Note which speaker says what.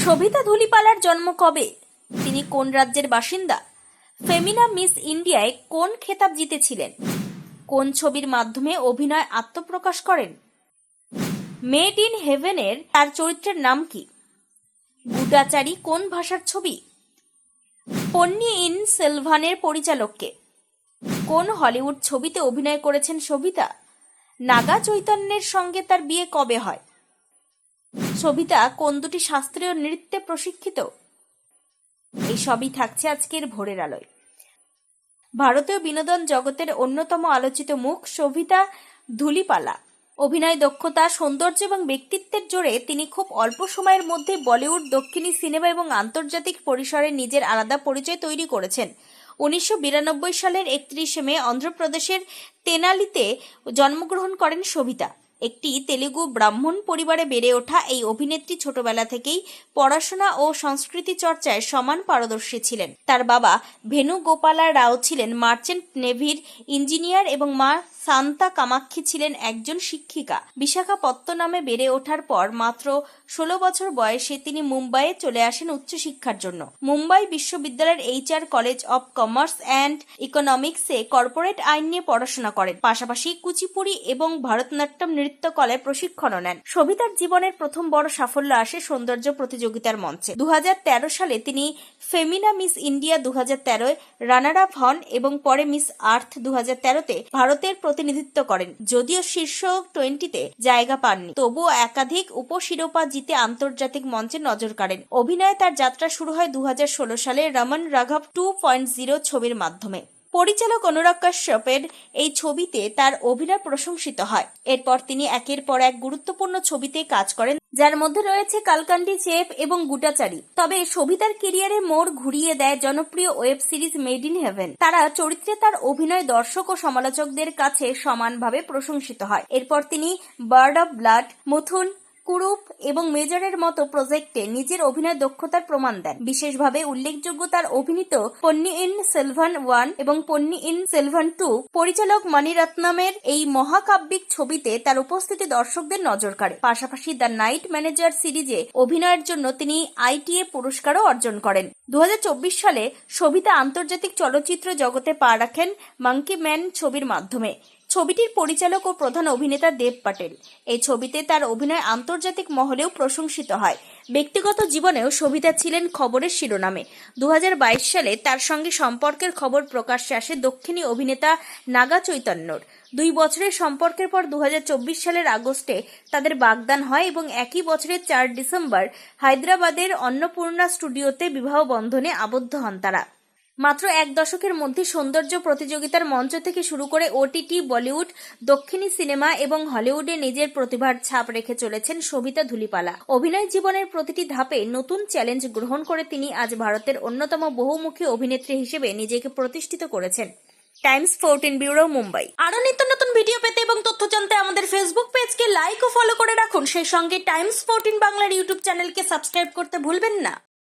Speaker 1: সবিতা ধুলিপালার জন্ম কবে? তিনি কোন রাজ্যের বাসিন্দা? ফেমিনা মিস ইন্ডিয়ায় কোন খেতাব জিতেছিলেন? কোন ছবির মাধ্যমে অভিনয় আত্মপ্রকাশ করেন? মেড ইন হেভেনের তার চরিত্রের নাম কি? গুডাচারী কোন ভাষার ছবি? পন্নিয়িন সেলভানের পরিচালক কে? কোন হলিউড ছবিতে অভিনয় করেছেন সবিতা? নাগা চৈতন্যের সঙ্গে তার বিয়ে কবে হয়? সবিতা কোন দুটি শাস্ত্রীয় নৃত্যে প্রশিক্ষিত? এই সবই থাকছে আজকের ভোরের আলোয়। ভারতীয় বিনোদন জগতের অন্যতম আলোচিত মুখ সবিতা ধুলিপালা। অভিনয় দক্ষতা, সৌন্দর্য এবং ব্যক্তিত্বের জোরে তিনি খুব অল্প সময়ের মধ্যে বলিউড, দক্ষিণী সিনেমা এবং আন্তর্জাতিক পরিসরে নিজের আলাদা পরিচয় তৈরি করেছেন। 1992 সালের 31 মে অন্ধ্রপ্রদেশের তেনালিতে জন্মগ্রহণ করেন সবিতা। একটি তেলুগু ব্রাহ্মণ পরিবারে বেড়ে ওঠা এই অভিনেত্রী ছোটবেলা থেকেই পড়াশোনা ও সংস্কৃতি চর্চায় সমান পারদর্শী ছিলেন। তার বাবা ভেনুগোপালা রাও ছিলেন মার্চেন্ট নেভির ইঞ্জিনিয়ার এবং মা শান্তা কামাক্ষী ছিলেন একজন শিক্ষিকা। বিশাখাপত্তনমে বেড়ে ওঠার পর মাত্র 16 বছর বয়সে তিনি মুম্বাইয়ে চলে আসেন উচ্চশিক্ষার জন্য। মুম্বাই বিশ্ববিদ্যালয়ের HR college of commerce and ইকোনমিক্সে কর্পোরেট আইন নিয়ে পড়াশোনা করেন। পাশাপাশি কুচিপুড়ি এবং ভারতনাট্যম নৃত্যকলায় প্রশিক্ষণও নেন। সবিতার জীবনের প্রথম বড় সাফল্য আসে সৌন্দর্য প্রতিযোগিতার মঞ্চে। 2013 সালে তিনি Femina Miss India 2013 runner up হন এবং পরে মিস আর্থ 2013-তে ভারতের প্রতিনিধিত্ব করেন। যদিও শীর্ষ 20-তে জায়গা পাননি, তবুও একাধিক উপশিরোপা জিতে আন্তর্জাতিক মঞ্চে নজর কাড়েন। অভিনয়ে তার যাত্রা শুরু হয় 2016 সালে রমন রাঘব 2.0 ছবির মাধ্যমে। পরিচালক অনুরাগ কাশ্যপের এই ছবিতে তার অভিনয় প্রশংসিত হয়। এরপর তিনি একের পর এক গুরুত্বপূর্ণ ছবিতে কাজ করেন, যার মধ্যে রয়েছে কালকান্ডি চেপ এবং গুটাচারী। তবে সবিতার ক্যারিয়ারে মোড় ঘুরিয়ে দেয় জনপ্রিয় web series made in heaven. তারা চরিত্রে তার অভিনয় দর্শক ও সমালোচকদের কাছে সমানভাবে প্রশংসিত হয়। এরপর তিনি বার্ড অব ব্লাড, মুথুন, কুরুপ এবং মেজরের মতো প্রজেক্টে নিজের অভিনয় দক্ষতার প্রমাণ দেন। বিশেষভাবে উল্লেখযোগ্য তার অভিনীত পন্নিয়িন সেলভান 1 এবং পন্নিয়িন সেলভান 2। পরিচালক মণিরত্নমের এই মহাকাব্যিক ছবিতে তার উপস্থিতি দর্শকদের নজর কাড়ে। পাশাপাশি দ্য নাইট ম্যানেজার সিরিজে অভিনয়ের জন্য তিনি ITA পুরস্কারও অর্জন করেন। 2024 সালে সবিতা আন্তর্জাতিক চলচ্চিত্র জগতে পা রাখেন মাঙ্কি ম্যান ছবির মাধ্যমে। ছবিটির পরিচালক ও প্রধান অভিনেতা দেব পাটেল। এই ছবিতে তার অভিনয় আন্তর্জাতিক মহলেও প্রশংসিত হয়। ব্যক্তিগত জীবনেও সবিতা ছিলেন খবরের শিরোনামে। 2022 সালে তার সঙ্গে সম্পর্কের খবর প্রকাশ্যে আসে দক্ষিণী অভিনেতা নাগা চৈতন্যর। 2 বছরের সম্পর্কের পর 2024 সালের আগস্টে তাদের বাগদান হয় এবং একই বছরের 4 ডিসেম্বর হায়দ্রাবাদের অন্নপূর্ণা স্টুডিওতে বিবাহ বন্ধনে আবদ্ধ হন তারা। মাত্র 1 দশকের মধ্যে সৌন্দর্য প্রতিযোগিতার মঞ্চ থেকে শুরু করে OTT, বলিউড, দক্ষিণী সিনেমা এবং হলিউডে নিজের প্রতিভার ছাপ রেখে চলেছেন সবিতা ধুলিপালা। অভিনয় জীবনের প্রতিটি ধাপে নতুন চ্যালেঞ্জ গ্রহণ করে তিনি আজ ভারতের অন্যতম বহুমুখী অভিনেত্রী হিসেবে নিজেকে প্রতিষ্ঠিত করেছেন। Times 14 bureau, Mumbai. আরো নিত্য নতুন ভিডিও পেতে এবং তথ্য জানতে আমাদের ফেসবুক পেজকে লাইক ও ফলো করে রাখুন। সেই সঙ্গে টাইমস 14 বাংলার ইউটিউব চ্যানেলকে সাবস্ক্রাইব করতে ভুলবেন না।